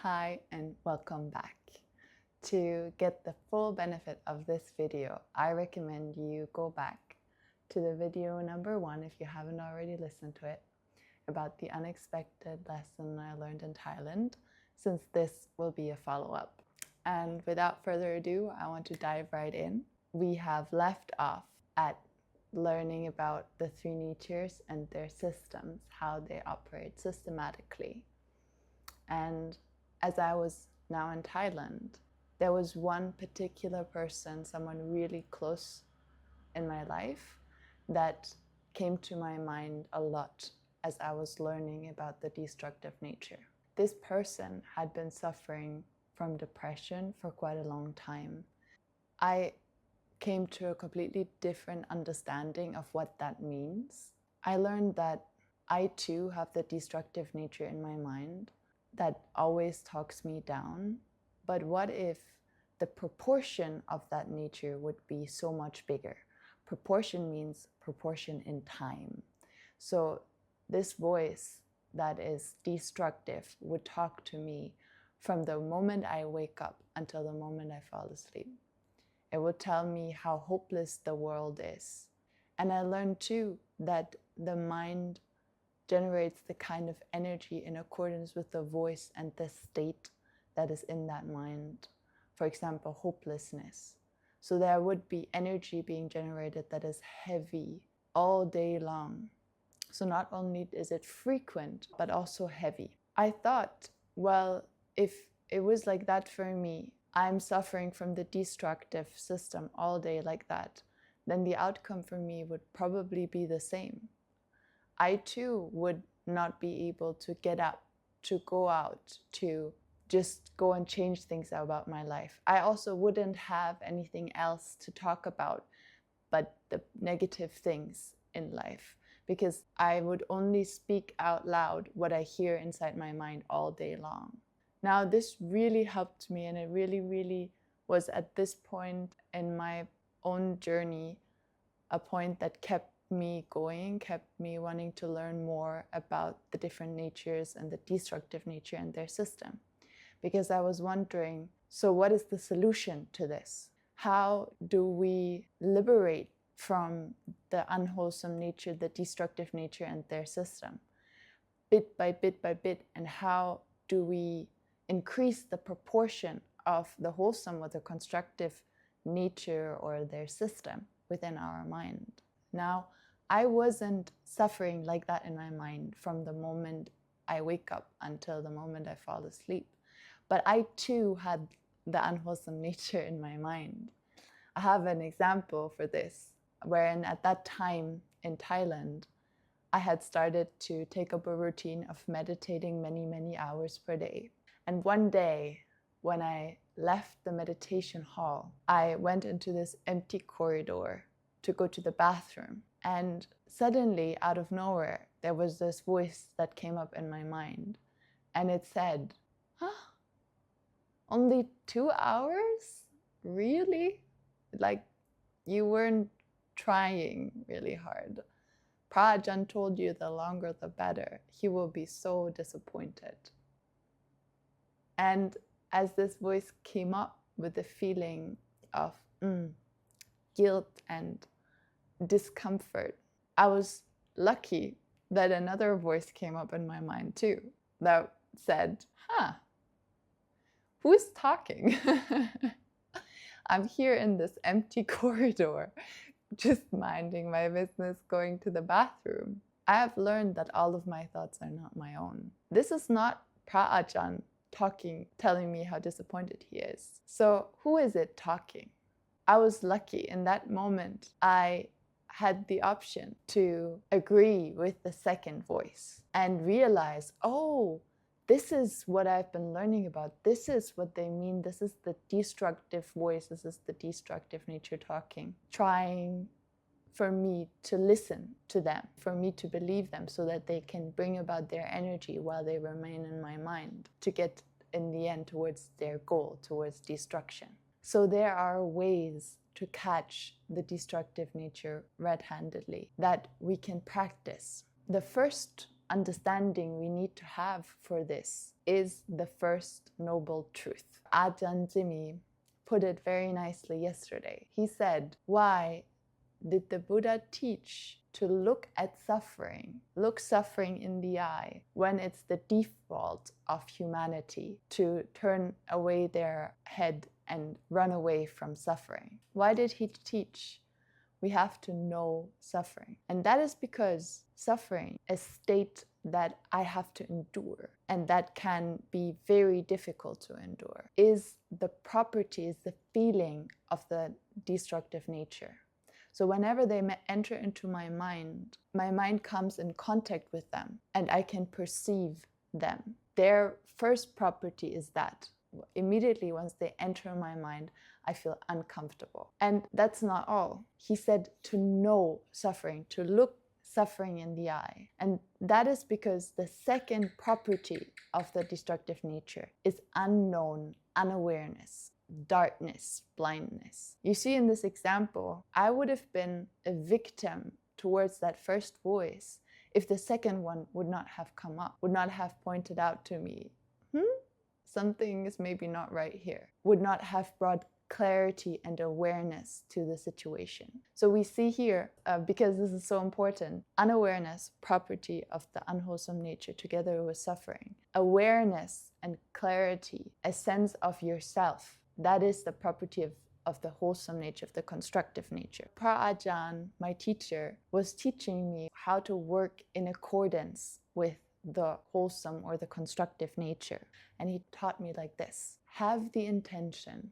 Hi and welcome back. To get the full benefit of this video, I recommend you go back to the video number 1 if you haven't already listened to it, about the unexpected lesson I learned in Thailand, since this will be a follow-up. And without further ado, I want to dive right in. We have left off at learning about the 3 natures and their systems, how they operate systematically. And as I was now in Thailand, there was one particular person, someone really close in my life, that came to my mind a lot as I was learning about the destructive nature. This person had been suffering from depression for quite a long time. I came to a completely different understanding of what that means. I learned that I too have the destructive nature in my mind that always talks me down. But what if the proportion of that nature would be so much bigger? Proportion means proportion in time. So this voice that is destructive would talk to me from the moment I wake up until the moment I fall asleep. It would tell me how hopeless the world is. And I learned too that the mind generates the kind of energy in accordance with the voice and the state that is in that mind. For example, hopelessness. So there would be energy being generated that is heavy all day long. So not only is it frequent, but also heavy. I thought, well, if it was like that for me, I'm suffering from the destructive system all day like that, then the outcome for me would probably be the same. I too would not be able to get up, to go out, to just go and change things about my life. I also wouldn't have anything else to talk about but the negative things in life, because I would only speak out loud what I hear inside my mind all day long. Now, this really helped me, and it really was at this point in my own journey a point that kept me going, kept me wanting to learn more about the different natures and the destructive nature and their system. Because I was wondering, so what is the solution to this? How do we liberate from the unwholesome nature, the destructive nature and their system, bit by bit, and how do we increase the proportion of the wholesome or the constructive nature or their system within our mind? Now, I wasn't suffering like that in my mind from the moment I wake up until the moment I fall asleep. But I too had the unwholesome nature in my mind. I have an example for this, wherein at that time in Thailand, I had started to take up a routine of meditating many hours per day. And one day, when I left the meditation hall, I went into this empty corridor to go to the bathroom. And suddenly, out of nowhere, there was this voice that came up in my mind. And it said, huh? Only 2 hours? Really? Like, you weren't trying really hard. Prajan told you the longer the better. He will be so disappointed. And as this voice came up with the feeling of guilt and discomfort, I was lucky that another voice came up in my mind too that said, who's talking? I'm here in this empty corridor, just minding my business, going to the bathroom. I have learned that all of my thoughts are not my own. This is not Prajan talking, telling me how disappointed he is. So who is it talking? I was lucky in that moment. I had the option to agree with the second voice and realize, oh, this is what I've been learning about. This is what they mean. This is the destructive voice. This is the destructive nature talking, trying for me to listen to them, for me to believe them so that they can bring about their energy while they remain in my mind to get in the end towards their goal, towards destruction. So there are ways to catch the destructive nature red-handedly that we can practice. The first understanding we need to have for this is the first noble truth. Ajahn Jimmy put it very nicely yesterday. He said, why did the Buddha teach to look suffering in the eye, when it's the default of humanity to turn away their head and run away from suffering? Why did he teach we have to know suffering? And that is because suffering, a state that I have to endure and that can be very difficult to endure, is the property, is the feeling of the destructive nature. So whenever they enter into my mind comes in contact with them and I can perceive them. Their first property is that immediately once they enter my mind, I feel uncomfortable. And that's not all. He said to know suffering, to look suffering in the eye. And that is because the second property of the destructive nature is unknown, unawareness, darkness, blindness. You see, in this example, I would have been a victim towards that first voice if the second one would not have come up, would not have pointed out to me, something is maybe not right here, would not have brought clarity and awareness to the situation. So we see here, because this is so important, unawareness, property of the unwholesome nature together with suffering. Awareness and clarity, a sense of yourself, that is the property of the wholesome nature, of the constructive nature. Ajahn, my teacher, was teaching me how to work in accordance with the wholesome or the constructive nature. And he taught me like this: have the intention,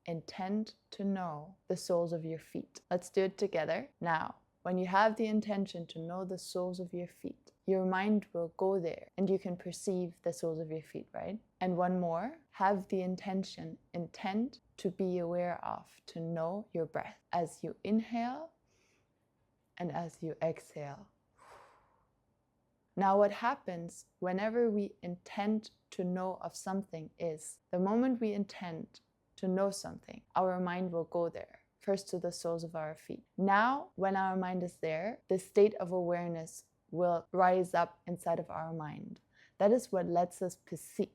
intend to know the soles of your feet. Let's do it together. Now, when you have the intention to know the soles of your feet, your mind will go there and you can perceive the soles of your feet, right? And one more, have the intention, intend to be aware of, to know your breath as you inhale and as you exhale. Now, what happens whenever we intend to know of something is the moment we intend to know something, our mind will go there, first to the soles of our feet. Now, when our mind is there, the state of awareness will rise up inside of our mind. That is what lets us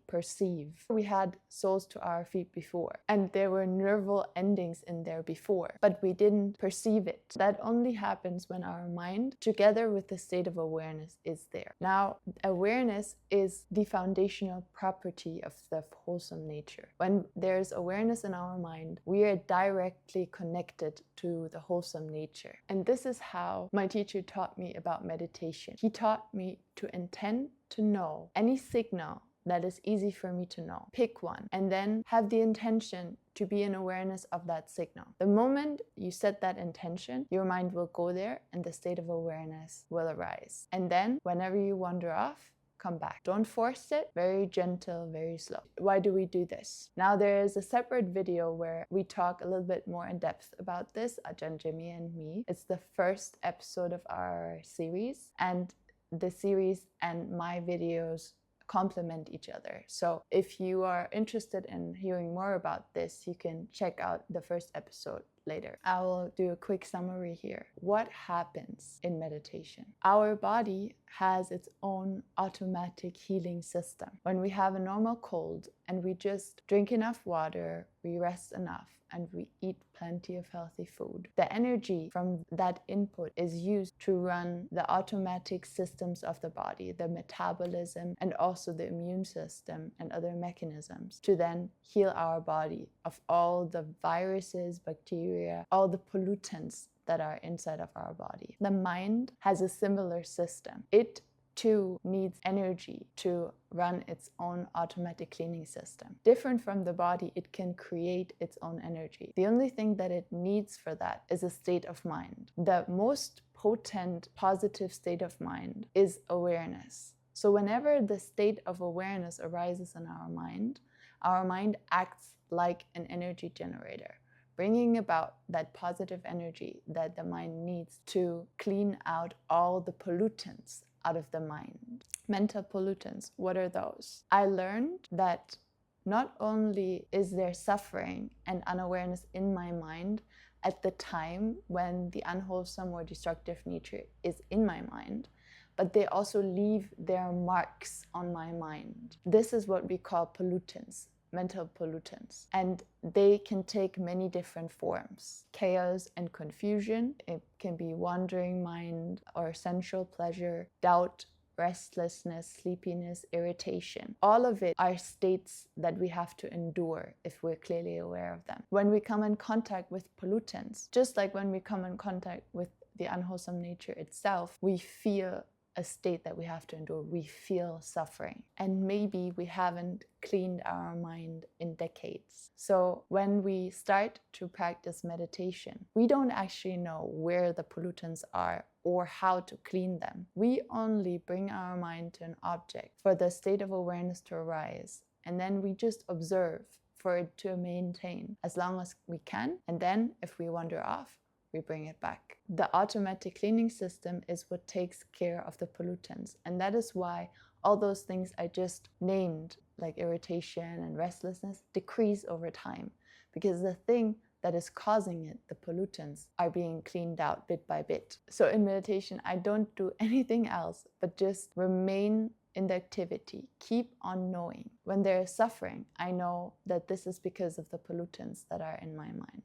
perceive. We had soles to our feet before, and there were nerval endings in there before, but we didn't perceive it. That only happens when our mind, together with the state of awareness, is there. Now, awareness is the foundational property of the wholesome nature. When there's awareness in our mind, we are directly connected to the wholesome nature. And this is how my teacher taught me about meditation. He taught me to intend to know any signal that is easy for me to know. Pick one and then have the intention to be in awareness of that signal. The moment you set that intention, your mind will go there and the state of awareness will arise. And then whenever you wander off, come back. Don't force it, very gentle, very slow. Why do we do this? Now there is a separate video where we talk a little bit more in depth about this, Ajahn Jimmy and me. It's the first episode of our series, and the series and my videos complement each other. So if you are interested in hearing more about this, you can check out the first episode later. I will do a quick summary here. What happens in meditation? Our body has its own automatic healing system. When we have a normal cold and we just drink enough water, we rest enough, and we eat plenty of healthy food, the energy from that input is used to run the automatic systems of the body, the metabolism, and also the immune system and other mechanisms, to then heal our body of all the viruses, bacteria, all the pollutants that are inside of our body. The mind has a similar system. It too needs energy to run its own automatic cleaning system. Different from the body, it can create its own energy. The only thing that it needs for that is a state of mind. The most potent positive state of mind is awareness. So whenever the state of awareness arises in our mind acts like an energy generator, bringing about that positive energy that the mind needs to clean out all the pollutants out of the mind. Mental pollutants, what are those? I learned that not only is there suffering and unawareness in my mind at the time when the unwholesome or destructive nature is in my mind, but they also leave their marks on my mind. This is what we call pollutants, mental pollutants, and they can take many different forms. Chaos and confusion, it can be wandering mind or sensual pleasure, doubt, restlessness, sleepiness, irritation. All of it are states that we have to endure if we're clearly aware of them. When we come in contact with pollutants, just like when we come in contact with the unwholesome nature itself, we feel a state that we have to endure. We feel suffering, and maybe we haven't cleaned our mind in decades. So when we start to practice meditation, we don't actually know where the pollutants are or how to clean them. We only bring our mind to an object for the state of awareness to arise, and then we just observe for it to maintain as long as we can, and then if we wander off, we bring it back. The automatic cleaning system is what takes care of the pollutants, and that is why all those things I just named, like irritation and restlessness, decrease over time, because the thing that is causing it, the pollutants, are being cleaned out bit by bit. So in meditation, I don't do anything else but just remain in the activity, keep on knowing. When there is suffering, I know that this is because of the pollutants that are in my mind.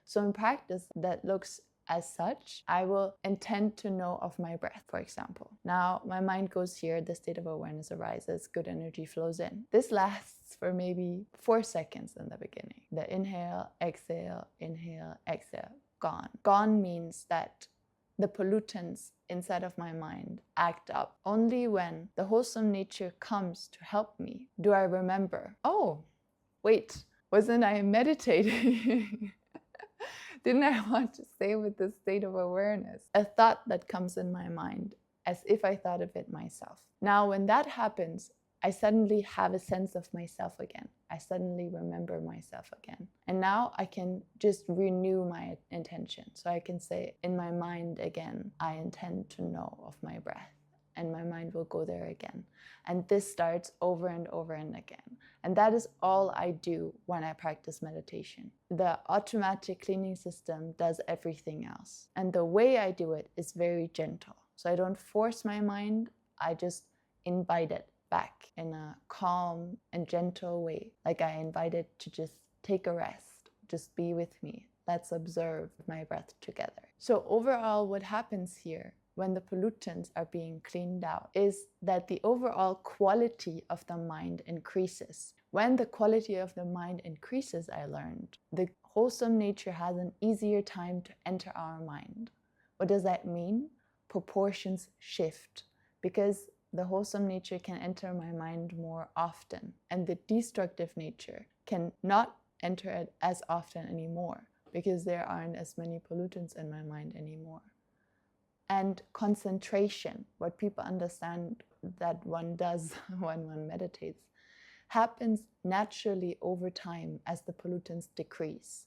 So in practice that looks as such, I will intend to know of my breath, for example. Now my mind goes here, the state of awareness arises, good energy flows in. This lasts for maybe 4 seconds in the beginning. The inhale, exhale, gone. Gone means that the pollutants inside of my mind act up. Only when the wholesome nature comes to help me do I remember, oh, wait, wasn't I meditating? Didn't I want to stay with this state of awareness? A thought that comes in my mind as if I thought of it myself. Now, when that happens, I suddenly have a sense of myself again. I suddenly remember myself again. And now I can just renew my intention. So I can say in my mind again, I intend to know of my breath. And my mind will go there again. And this starts over and over and again. And that is all I do when I practice meditation. The automatic cleaning system does everything else. And the way I do it is very gentle. So I don't force my mind, I just invite it back in a calm and gentle way. Like I invite it to just take a rest, just be with me. Let's observe my breath together. So overall, what happens here when the pollutants are being cleaned out is that the overall quality of the mind increases. When the quality of the mind increases, I learned, the wholesome nature has an easier time to enter our mind. What does that mean? Proportions shift, because the wholesome nature can enter my mind more often, and the destructive nature can not enter it as often anymore, because there aren't as many pollutants in my mind anymore. And concentration, what people understand that one does when one meditates, happens naturally over time as the pollutants decrease,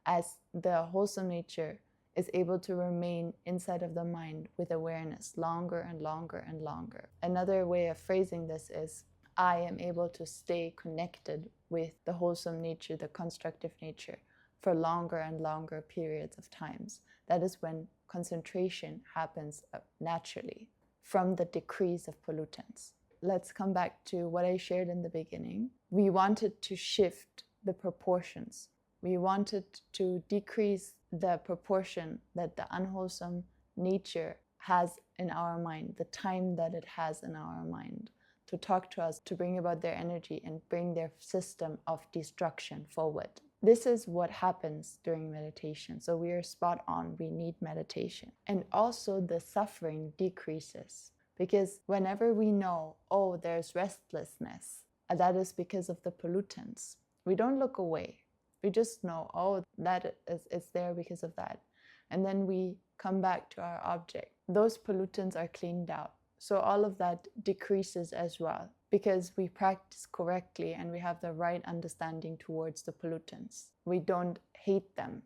as the wholesome nature is able to remain inside of the mind with awareness longer and longer and longer. Another way of phrasing this is, I am able to stay connected with the wholesome nature, the constructive nature, for longer and longer periods of times. That is when concentration happens naturally from the decrease of pollutants. Let's come back to what I shared in the beginning. We wanted to shift the proportions. We wanted to decrease the proportion that the unwholesome nature has in our mind, the time that it has in our mind, to talk to us, to bring about their energy and bring their system of destruction forward. This is what happens during meditation. So we are spot on. We need meditation. And also the suffering decreases, because whenever we know, oh, there's restlessness, that is because of the pollutants, we don't look away. We just know, oh, that is there because of that. And then we come back to our object. Those pollutants are cleaned out. So all of that decreases as well, because we practice correctly and we have the right understanding towards the pollutants. We don't hate them.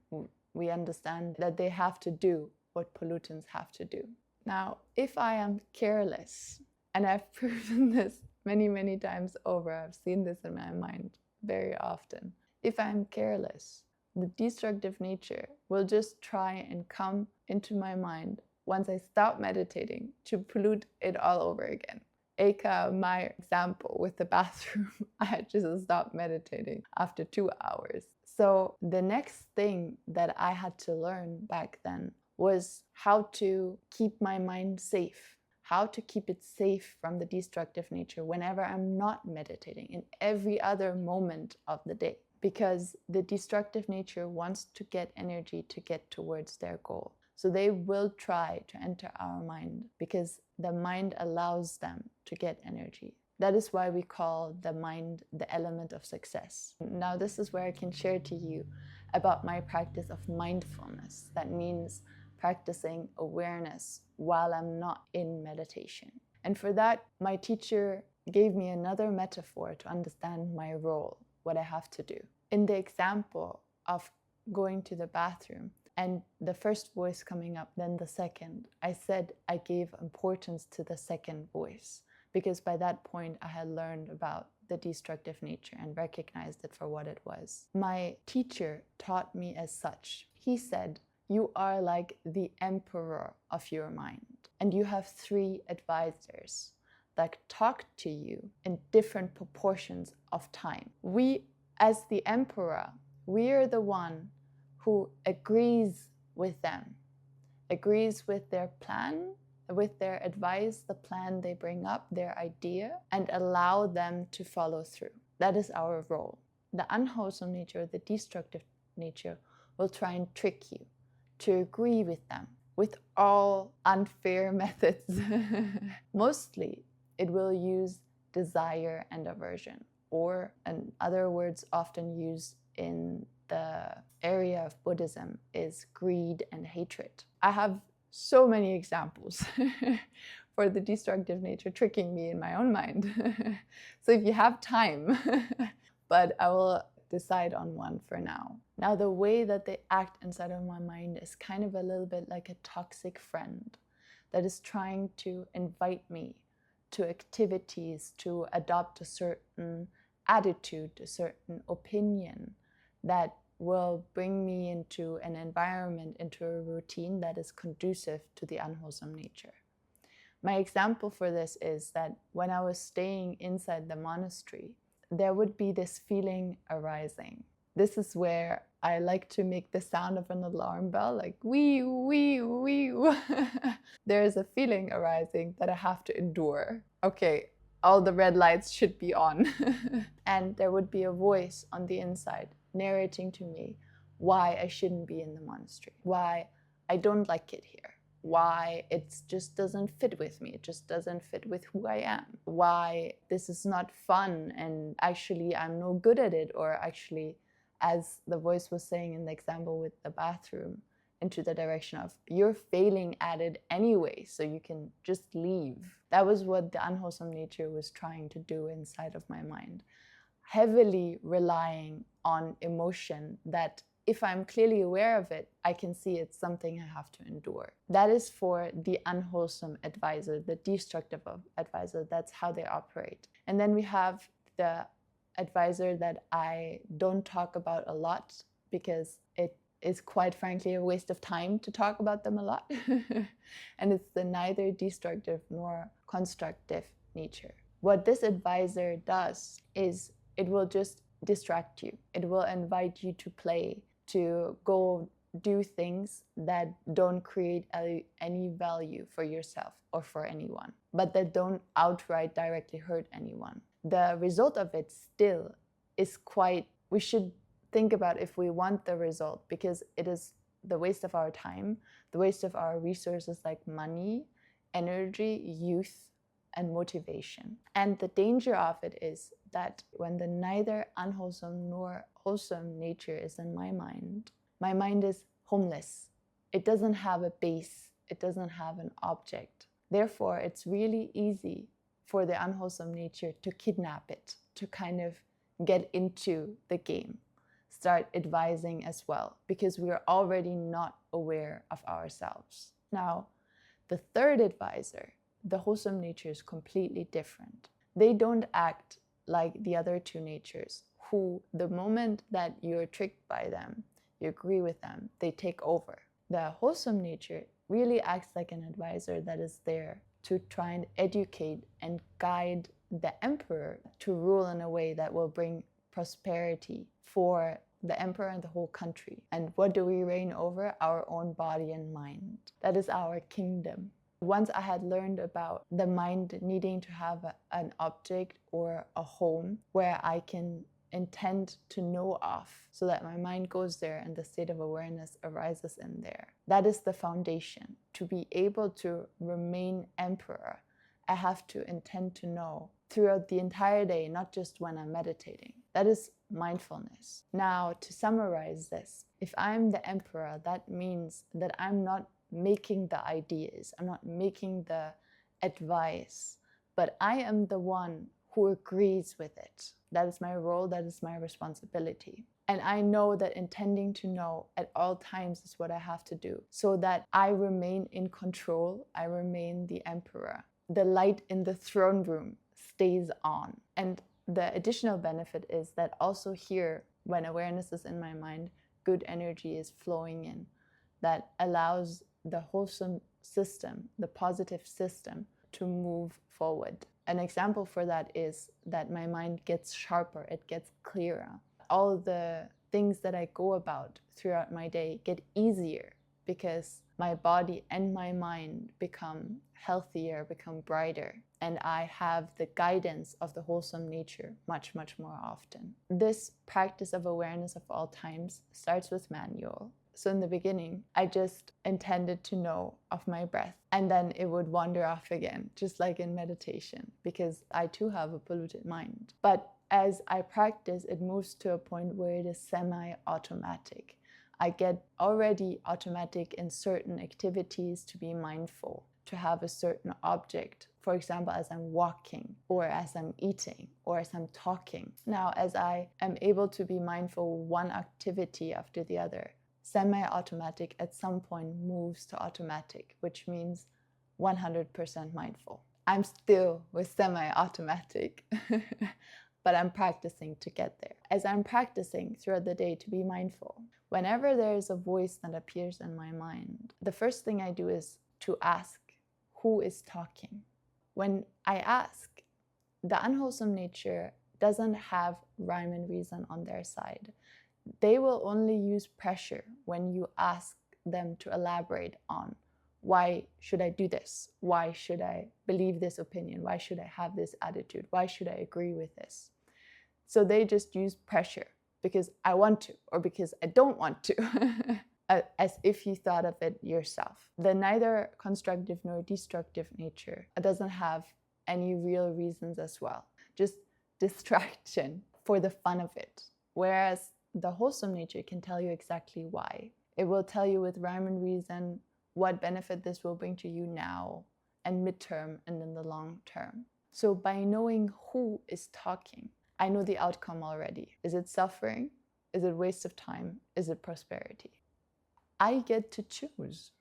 We understand that they have to do what pollutants have to do. Now, if I am careless, and I've proven this many, many times over, I've seen this in my mind very often. If I'm careless, the destructive nature will just try and come into my mind once I stop meditating to pollute it all over again. Aka, my example with the bathroom, I had just stopped meditating after 2 hours. So the next thing that I had to learn back then was how to keep my mind safe, how to keep it safe from the destructive nature whenever I'm not meditating, in every other moment of the day. Because the destructive nature wants to get energy to get towards their goal. So they will try to enter our mind because the mind allows them to get energy. That is why we call the mind the element of success. Now, this is where I can share to you about my practice of mindfulness. That means practicing awareness while I'm not in meditation. And for that, my teacher gave me another metaphor to understand my role, what I have to do. In the example of going to the bathroom and the first voice coming up, then the second, I said I gave importance to the second voice because by that point I had learned about the destructive nature and recognized it for what it was. My teacher taught me as such. He said, you are like the emperor of your mind, and you have 3 advisors that talk to you in different proportions of time. We, as the emperor, we are the one who agrees with them, agrees with their plan, with their advice, the plan they bring up, their idea, and allow them to follow through. That is our role. The unwholesome nature, the destructive nature, will try and trick you to agree with them with all unfair methods. Mostly, it will use desire and aversion, or in other words often used in the area of Buddhism is greed and hatred. I have so many examples for the destructive nature tricking me in my own mind. So if you have time, but I will decide on one for now. Now, the way that they act inside of my mind is kind of a little bit like a toxic friend that is trying to invite me to activities, to adopt a certain attitude, a certain opinion that will bring me into an environment, into a routine that is conducive to the unwholesome nature. My example for this is that when I was staying inside the monastery, there would be this feeling arising. This is where I like to make the sound of an alarm bell, like wee, wee, wee. There is a feeling arising that I have to endure. Okay, all the red lights should be on. And there would be a voice on the inside narrating to me why I shouldn't be in the monastery, why I don't like it here, why it just doesn't fit with me, it just doesn't fit with who I am, why this is not fun and actually I'm no good at it, or actually, as the voice was saying in the example with the bathroom, into the direction of you're failing at it anyway, so you can just leave. That was what the unwholesome nature was trying to do inside of my mind, heavily relying on emotion that if I'm clearly aware of it, I can see it's something I have to endure. That is for the unwholesome advisor, the destructive advisor. That's how they operate. And then we have the advisor that I don't talk about a lot because it is quite frankly a waste of time to talk about them a lot. And it's the neither destructive nor constructive nature. What this advisor does is it will just distract you. It will invite you to play, to go do things that don't create any value for yourself or for anyone, but that don't outright directly hurt anyone. The result of it still is quite, we should think about if we want the result, because it is the waste of our time, the waste of our resources like money, energy, youth, and motivation. And the danger of it is that when the neither unwholesome nor wholesome nature is in my mind is homeless. It doesn't have a base. It doesn't have an object. Therefore, it's really easy for the unwholesome nature to kidnap it, to kind of get into the game, start advising as well, because we are already not aware of ourselves. Now, the third advisor, the wholesome nature, is completely different. They don't act like the other two natures, who the moment that you're tricked by them, you agree with them, they take over. The wholesome nature really acts like an advisor that is there to try and educate and guide the emperor to rule in a way that will bring prosperity for the emperor and the whole country. And what do we reign over? Our own body and mind. That is our kingdom. Once I had learned about the mind needing to have an object or a home where I can intend to know of, so that my mind goes there and the state of awareness arises in there. That is the foundation. To be able to remain emperor, I have to intend to know throughout the entire day, not just when I'm meditating. That is mindfulness. Now, to summarize this, if I'm the emperor, that means that I'm not making the ideas, I'm not making the advice, but I am the one who agrees with it. That is my role, that is my responsibility. And I know that intending to know at all times is what I have to do, so that I remain in control, I remain the emperor. The light in the throne room stays on. And the additional benefit is that also here, when awareness is in my mind, good energy is flowing in that allows the wholesome system, the positive system, to move forward. An example for that is that my mind gets sharper, it gets clearer. All the things that I go about throughout my day get easier because my body and my mind become healthier, become brighter, and I have the guidance of the wholesome nature much, much more often. This practice of awareness of all times starts with manual. So in the beginning, I just intended to know of my breath, and then it would wander off again, just like in meditation, because I too have a polluted mind. But as I practice, it moves to a point where it is semi-automatic. I get already automatic in certain activities to be mindful, to have a certain object, for example, as I'm walking, or as I'm eating, or as I'm talking. Now, as I am able to be mindful one activity after the other, semi-automatic at some point moves to automatic, which means 100% mindful. I'm still with semi-automatic, but I'm practicing to get there. As I'm practicing throughout the day to be mindful, whenever there is a voice that appears in my mind, the first thing I do is to ask, who is talking? When I ask, the unwholesome nature doesn't have rhyme and reason on their side. They will only use pressure when you ask them to elaborate on, why should I do this? Why should I believe this opinion? Why should I have this attitude? Why should I agree with this? So they just use pressure because I want to, or because I don't want to, as if you thought of it yourself. The neither constructive nor destructive nature doesn't have any real reasons as well, just distraction for the fun of it. Whereas the wholesome nature can tell you exactly why. It will tell you with rhyme and reason what benefit this will bring to you now and midterm and in the long term. So by knowing who is talking, I know the outcome already. Is it suffering? Is it waste of time? Is it prosperity? I get to choose.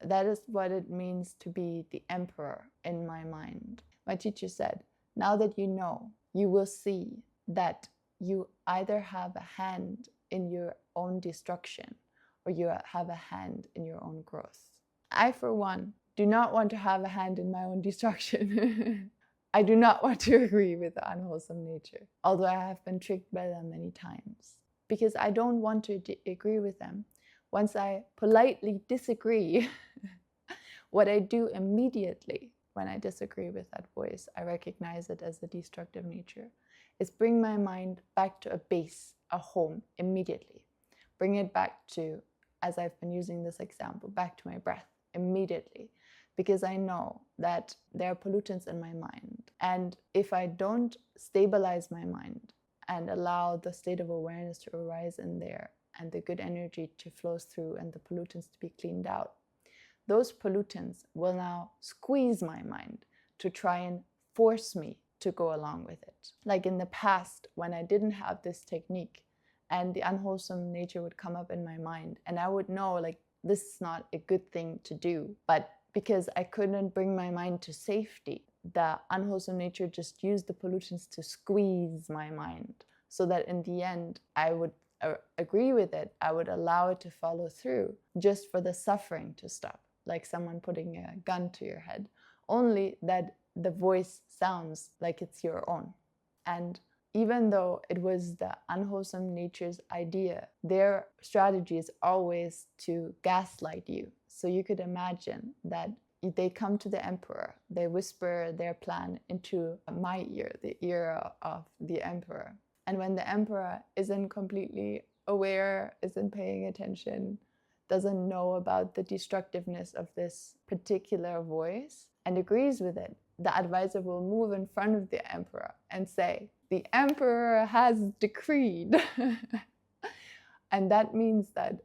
That is what it means to be the emperor in my mind. My teacher said, now that you know, you will see that you either have a hand in your own destruction or you have a hand in your own growth. I, for one, do not want to have a hand in my own destruction. I do not want to agree with the unwholesome nature, although I have been tricked by them many times, because I don't want to agree with them. Once I politely disagree, what I do immediately when I disagree with that voice, I recognize it as a destructive nature, is bring my mind back to a base, a home, immediately. Bring it back to, as I've been using this example, back to my breath immediately, because I know that there are pollutants in my mind. And if I don't stabilize my mind and allow the state of awareness to arise in there and the good energy to flow through and the pollutants to be cleaned out, those pollutants will now squeeze my mind to try and force me to go along with it. Like in the past, when I didn't have this technique and the unwholesome nature would come up in my mind, and I would know, like, this is not a good thing to do. But because I couldn't bring my mind to safety, the unwholesome nature just used the pollutants to squeeze my mind, so that in the end, I would agree with it. I would allow it to follow through just for the suffering to stop. like someone putting a gun to your head, only that the voice sounds like it's your own. And even though it was the unwholesome nature's idea, their strategy is always to gaslight you. So you could imagine that they come to the emperor, they whisper their plan into my ear, the ear of the emperor. And when the emperor isn't completely aware, isn't paying attention, doesn't know about the destructiveness of this particular voice and agrees with it, the advisor will move in front of the emperor and say, "The emperor has decreed." And that means that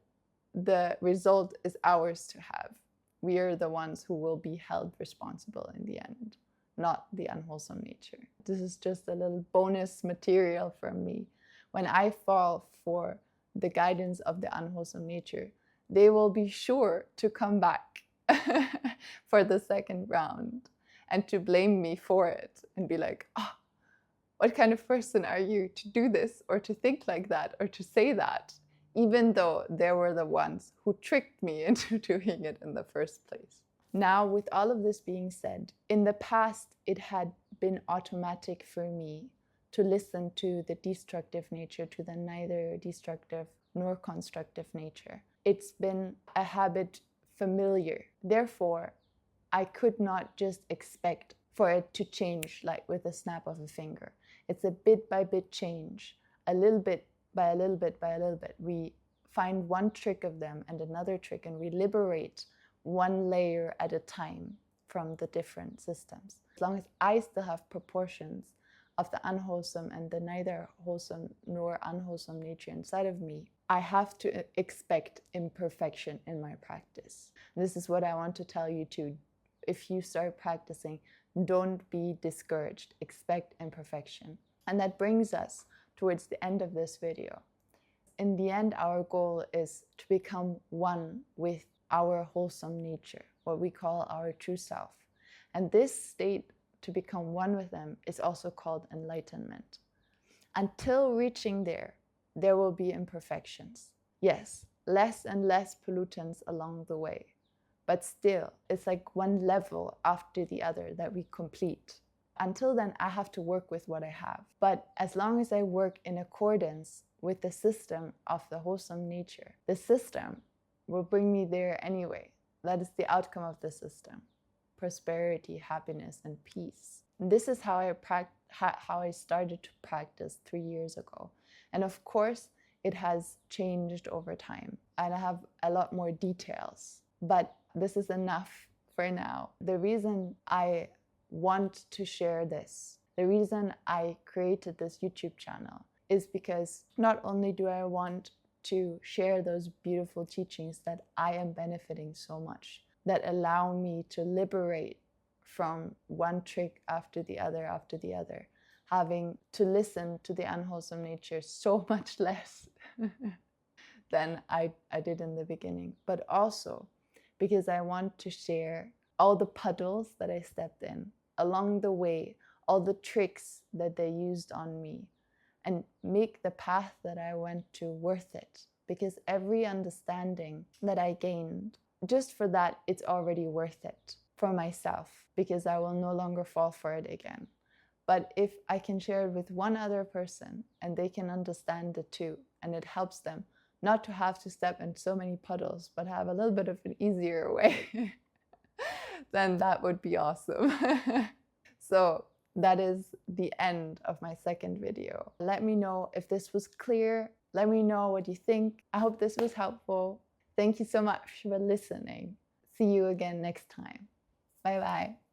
the result is ours to have. We are the ones who will be held responsible in the end, not the unwholesome nature. This is just a little bonus material from me. When I fall for the guidance of the unwholesome nature, they will be sure to come back for the second round and to blame me for it and be like, "Oh, what kind of person are you to do this or to think like that or to say that?" Even though they were the ones who tricked me into doing it in the first place. Now, with all of this being said, in the past, it had been automatic for me to listen to the destructive nature, to the neither destructive nor constructive nature. It's been a habit familiar. Therefore, I could not just expect for it to change like with a snap of a finger. It's a bit by bit change, a little bit by a little bit by a little bit. We find one trick of them and another trick, and we liberate one layer at a time from the different systems. As long as I still have proportions of the unwholesome and the neither wholesome nor unwholesome nature inside of me, I have to expect imperfection in my practice. This is what I want to tell you too. If you start practicing, don't be discouraged. Expect imperfection. And that brings us towards the end of this video. In the end, our goal is to become one with our wholesome nature, what we call our true self. And this state, to become one with them, is also called enlightenment. Until reaching there will be imperfections. Yes, less and less pollutants along the way. But still, it's like one level after the other that we complete. Until then, I have to work with what I have. But as long as I work in accordance with the system of the wholesome nature, the system will bring me there anyway. That is the outcome of the system: prosperity, happiness, and peace. And this is how I started to practice 3 years ago. And of course, it has changed over time. And I have a lot more details. But this is enough for now. The reason I want to share this, the reason I created this YouTube channel, is because not only do I want to share those beautiful teachings that I am benefiting so much, that allow me to liberate from one trick after the other, having to listen to the unwholesome nature so much less than I did in the beginning, but also because I want to share all the puddles that I stepped in along the way, all the tricks that they used on me, and make the path that I went to worth it. Because every understanding that I gained, just for that, it's already worth it for myself, because I will no longer fall for it again. But if I can share it with one other person and they can understand it too, and it helps them not to have to step in so many puddles, but have a little bit of an easier way, then that would be awesome. So that is the end of my second video. Let me know if this was clear. Let me know what you think. I hope this was helpful. Thank you so much for listening. See you again next time. Bye bye.